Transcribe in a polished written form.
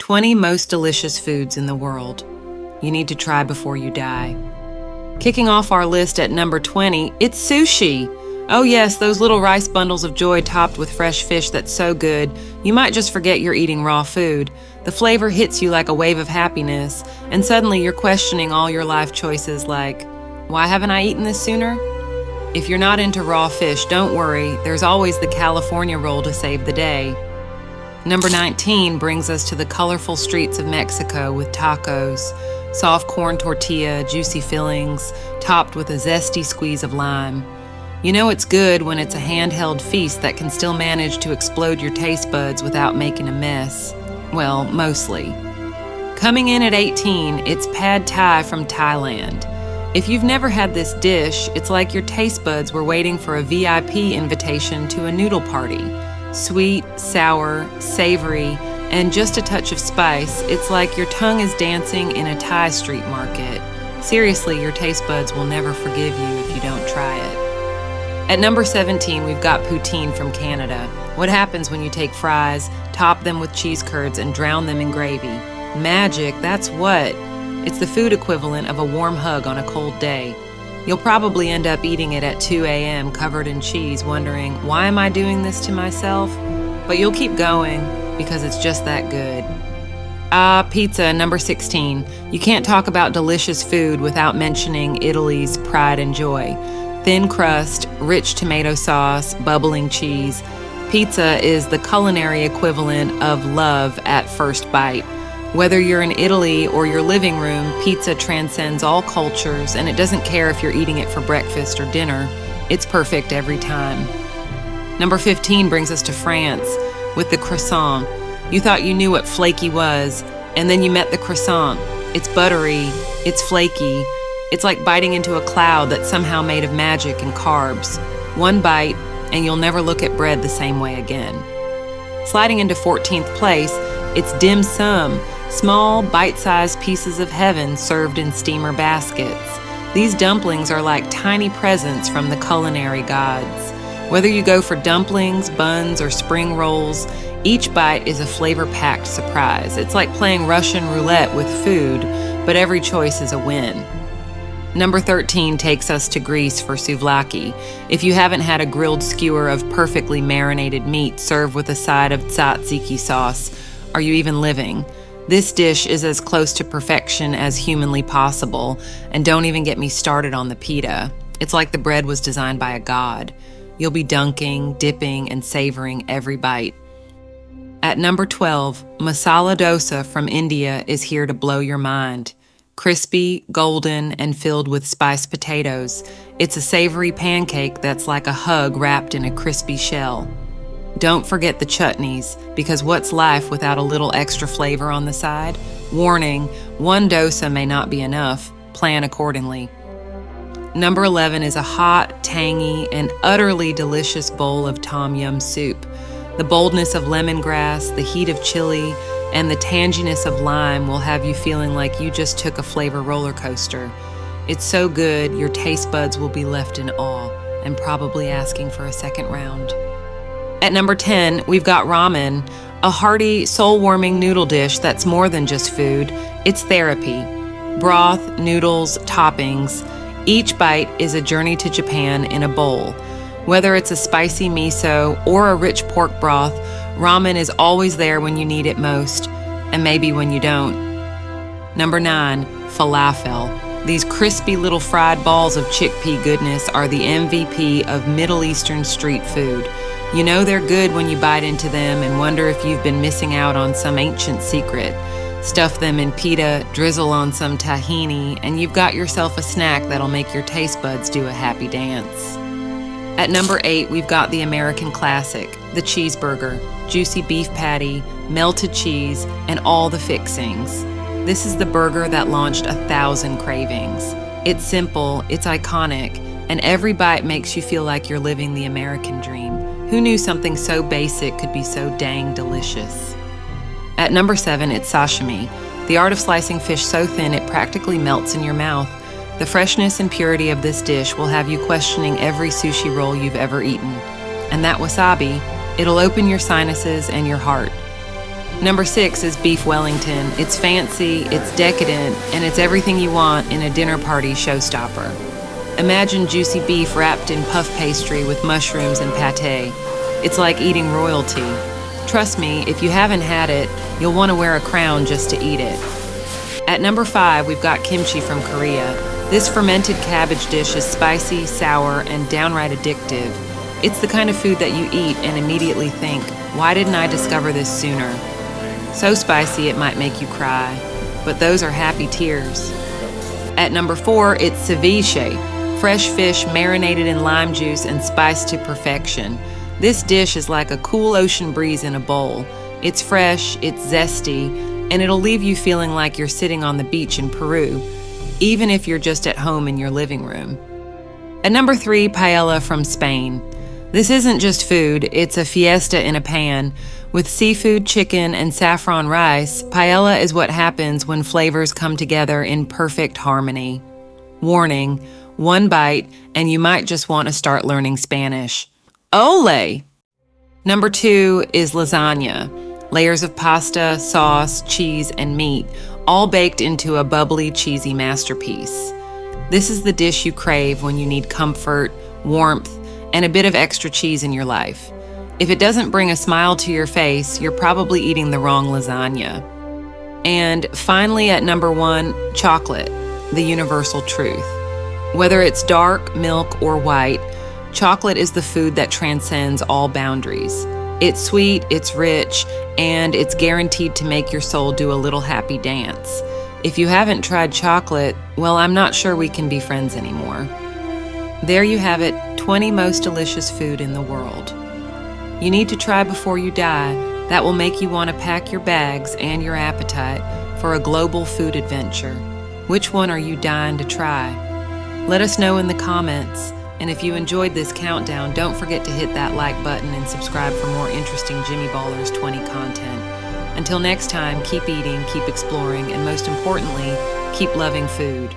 20 most delicious foods in the world you need to try before you die. Kicking off our list at number 20, it's sushi. Oh yes, those little rice bundles of joy topped with fresh fish that's so good, you might just forget you're eating raw food. The flavor hits you like a wave of happiness, and suddenly you're questioning all your life choices like, why haven't I eaten this sooner? If you're not into raw fish, don't worry, there's always the California roll to save the day. Number 19 brings us to the colorful streets of Mexico with tacos, soft corn tortilla, juicy fillings, topped with a zesty squeeze of lime. You know it's good when it's a handheld feast that can still manage to explode your taste buds without making a mess. Well, mostly. Coming in at 18, it's pad thai from Thailand. If you've never had this dish, it's like your taste buds were waiting for a VIP invitation to a noodle party. Sweet, sour, savory, and just a touch of spice, it's like your tongue is dancing in a Thai street market. Seriously, your taste buds will never forgive you if you don't try it. At number 17, we've got poutine from Canada. What happens when you take fries, top them with cheese curds, and drown them in gravy? Magic, that's what. It's the food equivalent of a warm hug on a cold day. You'll probably end up eating it at 2 a.m. covered in cheese, wondering, why am I doing this to myself? But you'll keep going because it's just that good. Pizza, number 16. You can't talk about delicious food without mentioning Italy's pride and joy. Thin crust, rich tomato sauce, bubbling cheese. Pizza is the culinary equivalent of love at first bite. Whether you're in Italy or your living room, pizza transcends all cultures, and it doesn't care if you're eating it for breakfast or dinner. It's perfect every time. Number 15 brings us to France with the croissant. You thought you knew what flaky was, and then you met the croissant. It's buttery, it's flaky. It's like biting into a cloud that's somehow made of magic and carbs. One bite, and you'll never look at bread the same way again. Sliding into 14th place, it's dim sum. Small, bite-sized pieces of heaven served in steamer baskets. These dumplings are like tiny presents from the culinary gods. Whether you go for dumplings, buns, or spring rolls, each bite is a flavor-packed surprise. It's like playing Russian roulette with food, but every choice is a win. Number 13 takes us to Greece for souvlaki. If you haven't had a grilled skewer of perfectly marinated meat served with a side of tzatziki sauce, are you even living? This dish is as close to perfection as humanly possible, and don't even get me started on the pita. It's like the bread was designed by a god. You'll be dunking, dipping, and savoring every bite. At number 12, masala dosa from India is here to blow your mind. Crispy, golden, and filled with spiced potatoes, it's a savory pancake that's like a hug wrapped in a crispy shell. Don't forget the chutneys, because what's life without a little extra flavor on the side? Warning, one dosa may not be enough. Plan accordingly. Number 11 is a hot, tangy, and utterly delicious bowl of tom yum soup. The boldness of lemongrass, the heat of chili, and the tanginess of lime will have you feeling like you just took a flavor roller coaster. It's so good, your taste buds will be left in awe and probably asking for a second round. At number 10, we've got ramen, a hearty, soul-warming noodle dish that's more than just food. It's therapy. Broth, noodles, toppings. Each bite is a journey to Japan in a bowl. Whether it's a spicy miso or a rich pork broth, ramen is always there when you need it most, and maybe when you don't. Number 9, falafel. These crispy little fried balls of chickpea goodness are the MVP of Middle Eastern street food. You know they're good when you bite into them and wonder if you've been missing out on some ancient secret. Stuff them in pita, drizzle on some tahini, and you've got yourself a snack that'll make your taste buds do a happy dance. At number 8, we've got the American classic, the cheeseburger, juicy beef patty, melted cheese, and all the fixings. This is the burger that launched 1,000 cravings. It's simple, it's iconic, and every bite makes you feel like you're living the American dream. Who knew something so basic could be so dang delicious? At number 7, it's sashimi, the art of slicing fish so thin it practically melts in your mouth. The freshness and purity of this dish will have you questioning every sushi roll you've ever eaten. And that wasabi, it'll open your sinuses and your heart. Number 6 is beef Wellington. It's fancy, it's decadent, and it's everything you want in a dinner party showstopper. Imagine juicy beef wrapped in puff pastry with mushrooms and pâté. It's like eating royalty. Trust me, if you haven't had it, you'll want to wear a crown just to eat it. At number 5, we've got kimchi from Korea. This fermented cabbage dish is spicy, sour, and downright addictive. It's the kind of food that you eat and immediately think, why didn't I discover this sooner? So spicy it might make you cry, but those are happy tears. At number 4, it's ceviche, fresh fish marinated in lime juice and spiced to perfection. This dish is like a cool ocean breeze in a bowl. It's fresh, it's zesty, and it'll leave you feeling like you're sitting on the beach in Peru, even if you're just at home in your living room. At number 3, paella from Spain. This isn't just food, it's a fiesta in a pan. With seafood, chicken, and saffron rice, paella is what happens when flavors come together in perfect harmony. Warning, one bite, and you might just want to start learning Spanish. Ole! Number 2 is lasagna. Layers of pasta, sauce, cheese, and meat, all baked into a bubbly, cheesy masterpiece. This is the dish you crave when you need comfort, warmth, and a bit of extra cheese in your life. If it doesn't bring a smile to your face, you're probably eating the wrong lasagna. And finally, at number 1, chocolate, the universal truth. Whether it's dark, milk, or white, chocolate is the food that transcends all boundaries. It's sweet, it's rich, and it's guaranteed to make your soul do a little happy dance. If you haven't tried chocolate, well, I'm not sure we can be friends anymore. There you have it, 20 most delicious food in the world. You need to try before you die. That will make you want to pack your bags and your appetite for a global food adventure. Which one are you dying to try? Let us know in the comments. And if you enjoyed this countdown, don't forget to hit that like button and subscribe for more interesting Jimmy Ballers 20 content. Until next time, keep eating, keep exploring, and most importantly, keep loving food.